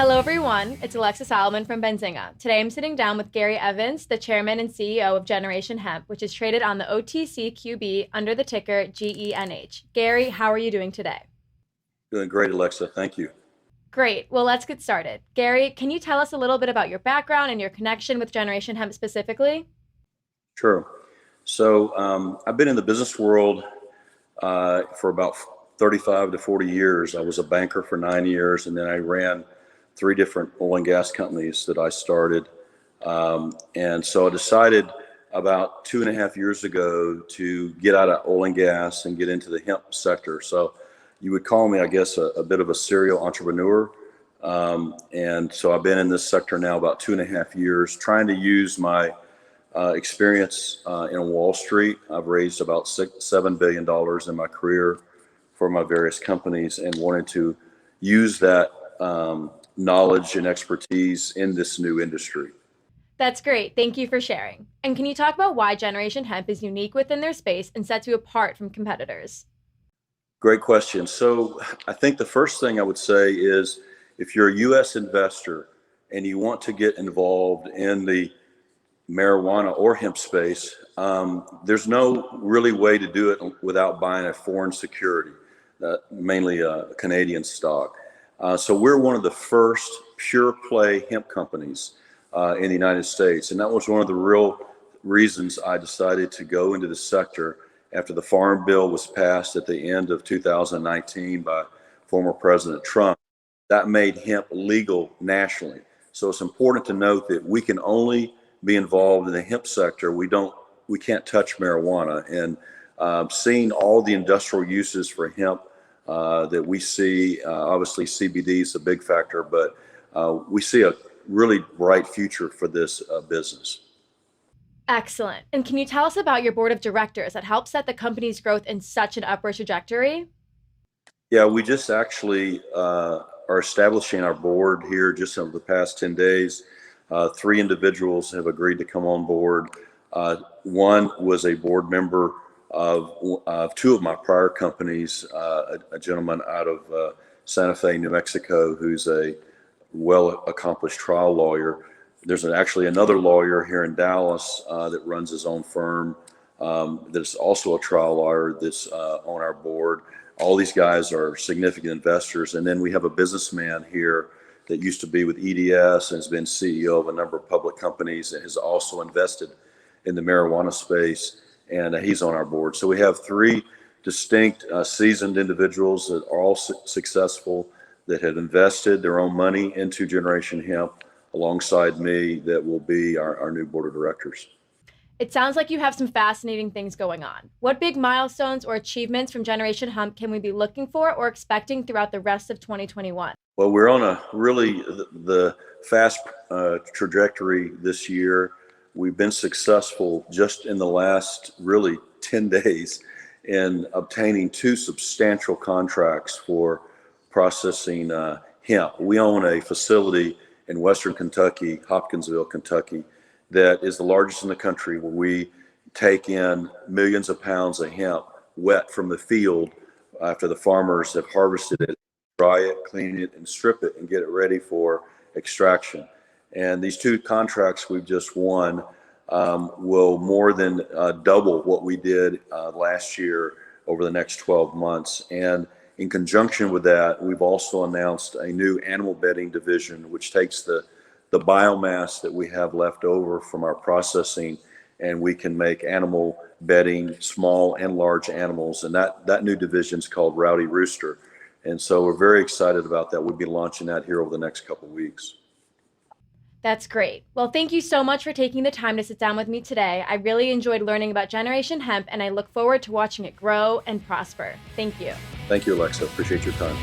Hello, everyone. It's Alexa Solomon from Benzinga. Today, I'm sitting down with Gary Evans, the chairman and CEO of Generation Hemp, which is traded on the OTCQB under the ticker GENH. Gary, how are you doing today? Doing great, Alexa. Thank you. Great. Well, let's get started. Gary, can you tell us a little bit about your background and your connection with Generation Hemp specifically? Sure. I've been in the business world for about 35 to 40 years. I was a banker for 9 years, and then I ran three different oil and gas companies that I started. I decided about 2.5 years ago to get out of oil and gas and get into the hemp sector. So you would call me, I guess, a bit of a serial entrepreneur. I've been in this sector now about 2.5 years, trying to use my experience in Wall Street. I've raised about $7 billion in my career for my various companies and wanted to use that knowledge and expertise in this new industry. That's great. Thank you for sharing. And can you talk about why Generation Hemp is unique within their space and sets you apart from competitors? Great question. So I think the first thing I would say is if you're a U.S. investor and you want to get involved in the marijuana or hemp space, there's no really way to do it without buying a foreign security, mainly a Canadian stock. So we're one of the first pure play hemp companies in the United States. And that was one of the real reasons I decided to go into the sector after the Farm Bill was passed at the end of 2019 by former President Trump. That made hemp legal nationally. So it's important to note that we can only be involved in the hemp sector. We can't touch marijuana. And seeing all the industrial uses for hemp that we see, obviously CBD is a big factor, but we see a really bright future for this business. Excellent. And can you tell us about your board of directors that helped set the company's growth in such an upward trajectory? Yeah, we just actually are establishing our board here just over the past 10 days. Three individuals have agreed to come on board. One was a board member of two of my prior companies, a gentleman out of Santa Fe, New Mexico, who's a well-accomplished trial lawyer. There's actually another lawyer here in Dallas that runs his own firm that's also a trial lawyer that's on our board. All these guys are significant investors. And then we have a businessman here that used to be with EDS and has been CEO of a number of public companies and has also invested in the marijuana space, and he's on our board. So we have three distinct seasoned individuals that are all successful, that had invested their own money into Generation Hemp alongside me, that will be our new board of directors. It sounds like you have some fascinating things going on. What big milestones or achievements from Generation Hemp can we be looking for or expecting throughout the rest of 2021? Well, we're on a really the fast trajectory this year. We've been successful just in the last really 10 days in obtaining two substantial contracts for processing hemp. We own a facility in Western Kentucky, Hopkinsville, Kentucky, that is the largest in the country, where we take in millions of pounds of hemp wet from the field after the farmers have harvested it, dry it, clean it, and strip it and get it ready for extraction. And these two contracts we've just won will more than double what we did last year over the next 12 months. And in conjunction with that, we've also announced a new animal bedding division, which takes the biomass that we have left over from our processing, and we can make animal bedding, small and large animals. And that new division is called Rowdy Rooster. And so we're very excited about that. We'll be launching that here over the next couple of weeks. That's great. Well, thank you so much for taking the time to sit down with me today. I really enjoyed learning about Generation Hemp, and I look forward to watching it grow and prosper. Thank you. Thank you, Alexa. Appreciate your time.